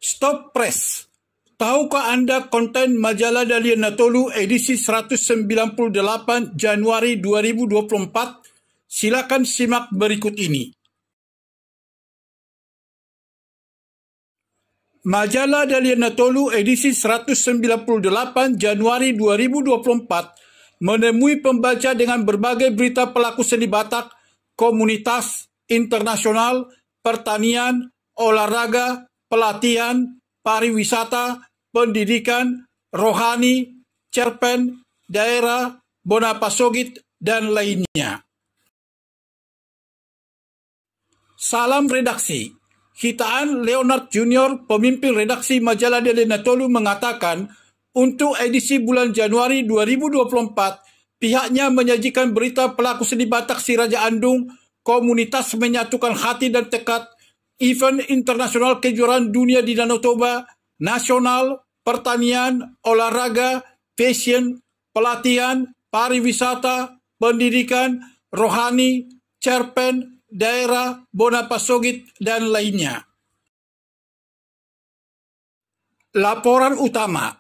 Stop Press. Tahukah Anda konten majalah Dahlia Natolu edisi 198 Januari 2024? Silakan simak berikut ini. Majalah Dahlia Natolu edisi 198 Januari 2024 menemui pembaca dengan berbagai berita pelaku seni Batak, komunitas, internasional, pertanian, olahraga, pelatihan, pariwisata, pendidikan, rohani, cerpen, daerah, Bonapasogit, dan lainnya. Salam redaksi. Hitaan Leonard Junior, pemimpin redaksi majalah Dahlia Natolu, mengatakan untuk edisi bulan Januari 2024, pihaknya menyajikan berita pelaku seni Batak Si Raja Andung, komunitas menyatukan hati dan tekad, event internasional kejuaraan dunia di Danau Toba, nasional, pertanian, olahraga, fashion, pelatihan, pariwisata, pendidikan, rohani, cerpen, daerah, Bonapasogit, dan lainnya. Laporan utama.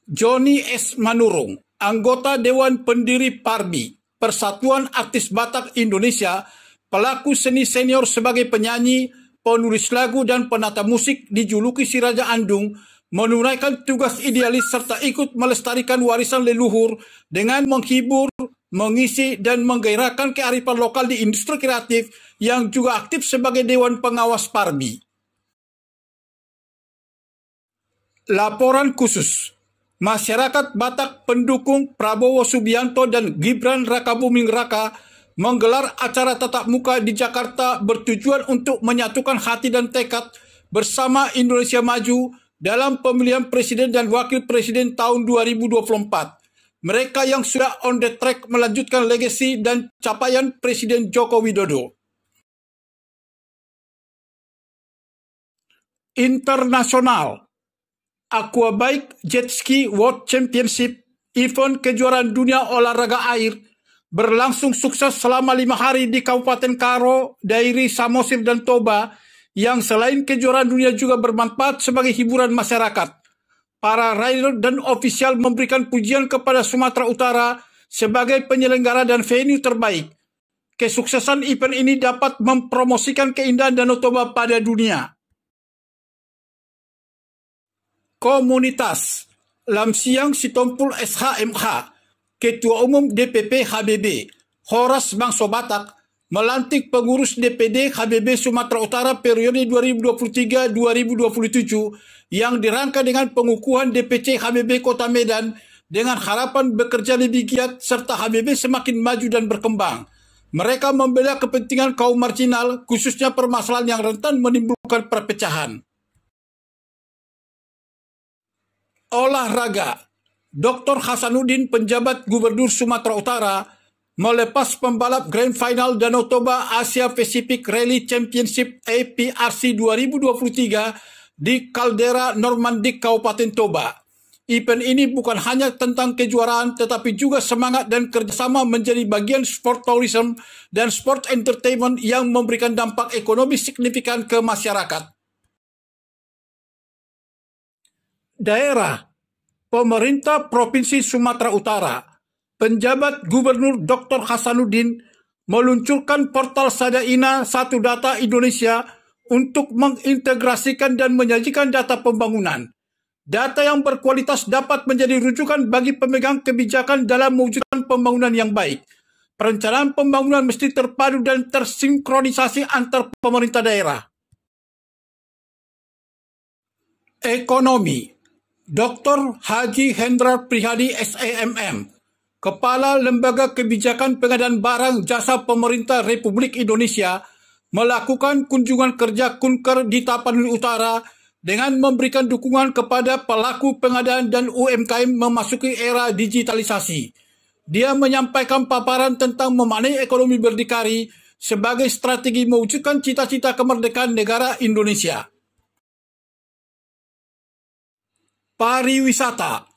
Johnny S. Manurung, anggota Dewan Pendiri PARBI, Persatuan Artis Batak Indonesia, pelaku seni senior sebagai penyanyi, penulis lagu dan penata musik dijuluki Si Raja Andung, menunaikan tugas idealis serta ikut melestarikan warisan leluhur dengan menghibur, mengisi dan menggairahkan kearifan lokal di industri kreatif yang juga aktif sebagai Dewan Pengawas PARBI. Laporan khusus. Masyarakat Batak pendukung Prabowo Subianto dan Gibran Rakabuming Raka menggelar acara tatap muka di Jakarta bertujuan untuk menyatukan hati dan tekad bersama Indonesia Maju dalam pemilihan presiden dan wakil presiden tahun 2024. Mereka yang sudah on the track melanjutkan legasi dan capaian Presiden Joko Widodo. Internasional. Aquabike Jet Ski World Championship, event kejuaraan dunia olahraga air, berlangsung sukses selama 5 hari di Kabupaten Karo, Dairi, Samosir, dan Toba, yang selain kejuaraan dunia juga bermanfaat sebagai hiburan masyarakat. Para rider dan ofisial memberikan pujian kepada Sumatera Utara sebagai penyelenggara dan venue terbaik. Kesuksesan event ini dapat mempromosikan keindahan Danau Toba pada dunia. Komunitas. Lamsiang Sitompul SHMH, Ketua Umum DPP HBB, Horas Bangso Batak, melantik pengurus DPD HBB Sumatera Utara periode 2023-2027 yang dirangka dengan pengukuhan DPC HBB Kota Medan dengan harapan bekerja lebih giat serta HBB semakin maju dan berkembang. Mereka membela kepentingan kaum marginal, khususnya permasalahan yang rentan menimbulkan perpecahan. Olahraga. Dr. Hasanuddin, penjabat Gubernur Sumatera Utara, melepas pembalap Grand Final Danau Toba Asia Pacific Rally Championship APRC 2023 di Caldera Normandik, Kabupaten Toba. Event ini bukan hanya tentang kejuaraan, tetapi juga semangat dan kerjasama menjadi bagian sport tourism dan sport entertainment yang memberikan dampak ekonomi signifikan ke masyarakat. Daerah. Pemerintah Provinsi Sumatera Utara, penjabat Gubernur Dr. Hasanuddin meluncurkan portal Sadaina Satu Data Indonesia untuk mengintegrasikan dan menyajikan data pembangunan. Data yang berkualitas dapat menjadi rujukan bagi pemegang kebijakan dalam mewujudkan pembangunan yang baik. Perencanaan pembangunan mesti terpadu dan tersinkronisasi antar pemerintah daerah. Ekonomi. Dr. Haji Hendrar Prihadi SAMM, Kepala Lembaga Kebijakan Pengadaan Barang Jasa Pemerintah Republik Indonesia, melakukan kunjungan kerja Kunker di Tapanuli Utara dengan memberikan dukungan kepada pelaku pengadaan dan UMKM memasuki era digitalisasi. Dia menyampaikan paparan tentang memaknai ekonomi berdikari sebagai strategi mewujudkan cita-cita kemerdekaan negara Indonesia. Pariwisata.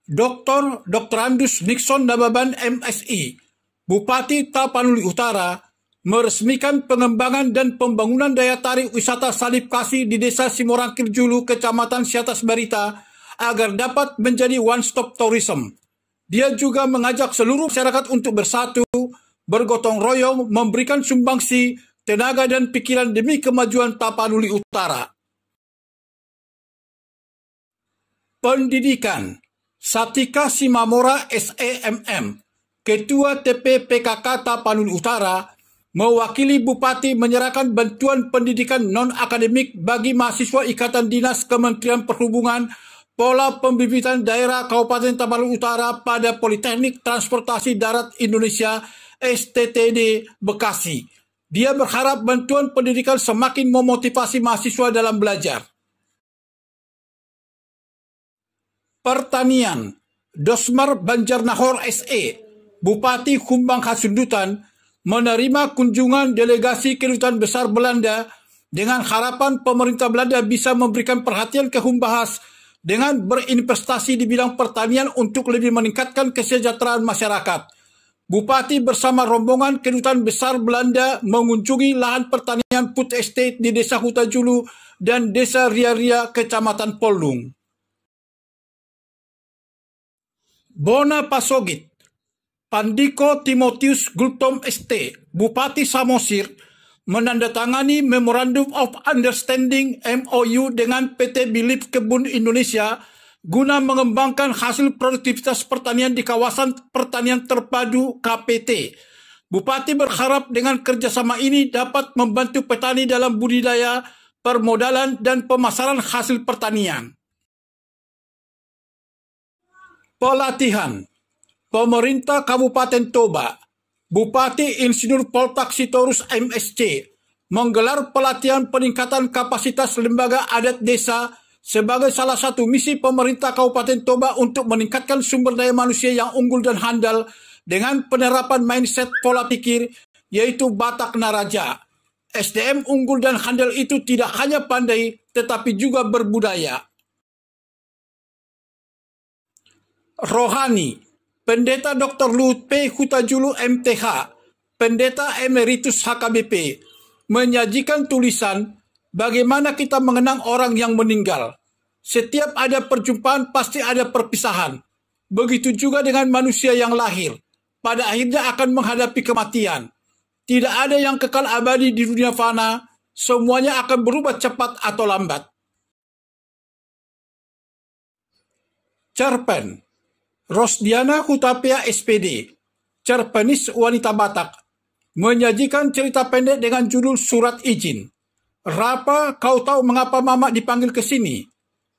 Dr. Andus Nixon Nababan MSI, Bupati Tapanuli Utara, meresmikan pengembangan dan pembangunan daya tarik wisata salib kasih di Desa Simorangkir Julu, Kecamatan Siatas Barita, agar dapat menjadi one-stop tourism. Dia juga mengajak seluruh masyarakat untuk bersatu, bergotong royong, memberikan sumbangsi, tenaga dan pikiran demi kemajuan Tapanuli Utara. Pendidikan. Satika Simamora SEMM, Ketua TP PKK Tapanuli Utara, mewakili Bupati menyerahkan bantuan pendidikan non-akademik bagi mahasiswa Ikatan Dinas Kementerian Perhubungan Pola Pembibitan Daerah Kabupaten Tapanuli Utara pada Politeknik Transportasi Darat Indonesia STTD Bekasi. Dia berharap bantuan pendidikan semakin memotivasi mahasiswa dalam belajar. Pertanian. Dosmar Banjarnahor SE, Bupati Humbang Hasundutan, menerima kunjungan delegasi Kedutaan Besar Belanda dengan harapan pemerintah Belanda bisa memberikan perhatian ke Humbahas dengan berinvestasi di bidang pertanian untuk lebih meningkatkan kesejahteraan masyarakat. Bupati bersama rombongan Kedutaan Besar Belanda mengunjungi lahan pertanian Food Estate di Desa Hutajulu dan Desa Ria-Ria, Kecamatan Poldung. Bona Pasogit. Pandiko Timotius Gultom ST, Bupati Samosir, menandatangani Memorandum of Understanding MOU dengan PT Bilip Kebun Indonesia guna mengembangkan hasil produktivitas pertanian di kawasan pertanian terpadu KPT. Bupati berharap dengan kerjasama ini dapat membantu petani dalam budidaya, permodalan, dan pemasaran hasil pertanian. Pelatihan. Pemerintah Kabupaten Toba, Bupati Insinyur Poltak Sitorus MSC, menggelar pelatihan peningkatan kapasitas lembaga adat desa sebagai salah satu misi pemerintah Kabupaten Toba untuk meningkatkan sumber daya manusia yang unggul dan handal dengan penerapan mindset pola pikir, yaitu Batak Naraja. SDM unggul dan handal itu tidak hanya pandai, tetapi juga berbudaya. Rohani. Pendeta Dr. Luhut P. Hutajulu MTH, Pendeta Emeritus HKBP, menyajikan tulisan bagaimana kita mengenang orang yang meninggal. Setiap ada perjumpaan pasti ada perpisahan. Begitu juga dengan manusia yang lahir. Pada akhirnya akan menghadapi kematian. Tidak ada yang kekal abadi di dunia fana. Semuanya akan berubah cepat atau lambat. Cerpen. Rosdiana Hutapea SPD, cerpenis wanita Batak, menyajikan cerita pendek dengan judul Surat Izin. Rapa, kau tahu mengapa Mama dipanggil ke sini?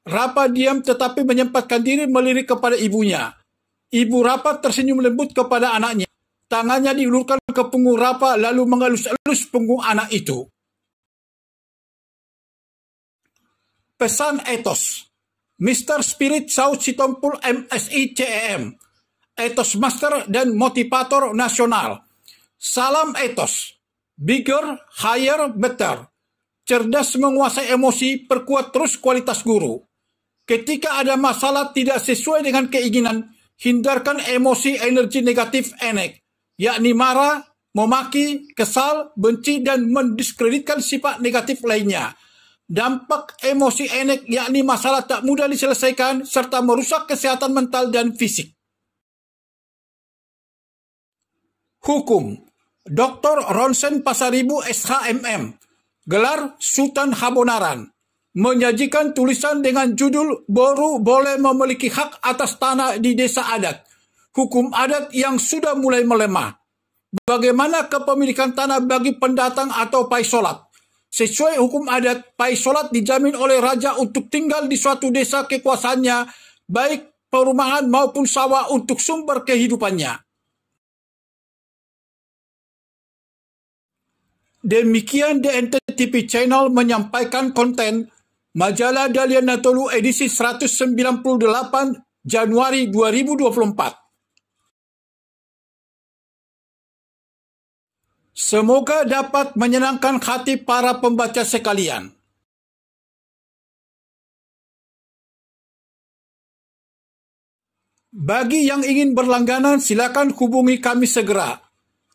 Rapa diam tetapi menyempatkan diri melirik kepada ibunya. Ibu Rapa tersenyum lembut kepada anaknya. Tangannya diulurkan ke punggung Rapa lalu mengelus-elus punggung anak itu. Pesan etos. Mr. Spirit Saud Sitompul MSI CEM, Etos Master dan Motivator Nasional. Salam etos. Bigger, higher, better. Cerdas menguasai emosi, perkuat terus kualitas guru. Ketika ada masalah tidak sesuai dengan keinginan, hindarkan emosi energi negatif enek, yakni marah, memaki, kesal, benci, dan mendiskreditkan sifat negatif lainnya. Dampak emosi enek yakni masalah tak mudah diselesaikan serta merusak kesehatan mental dan fisik. Hukum. Dr. Ronsen Pasaribu SHMM, gelar Sultan Habonaran, menyajikan tulisan dengan judul Boru boleh memiliki hak atas tanah di desa adat. Hukum adat yang sudah mulai melemah. Bagaimana kepemilikan tanah bagi pendatang atau paisolat? Sesuai hukum adat, paisolat dijamin oleh raja untuk tinggal di suatu desa kekuasaannya, baik perumahan maupun sawah untuk sumber kehidupannya. Demikian DNT TV Channel menyampaikan konten Majalah Dahlia Natolu edisi 198 Januari 2024. Semoga dapat menyenangkan hati para pembaca sekalian. Bagi yang ingin berlangganan, silakan hubungi kami segera.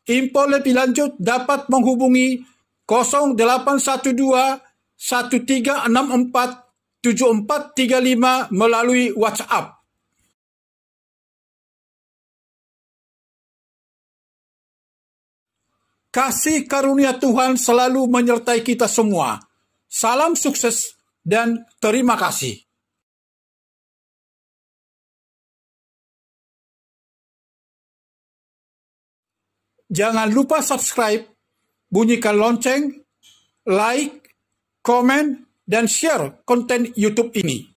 Info lebih lanjut dapat menghubungi 0812 1364 7435 melalui WhatsApp. Kasih karunia Tuhan selalu menyertai kita semua. Salam sukses dan terima kasih. Jangan lupa subscribe, bunyikan lonceng, like, komen, dan share konten YouTube ini.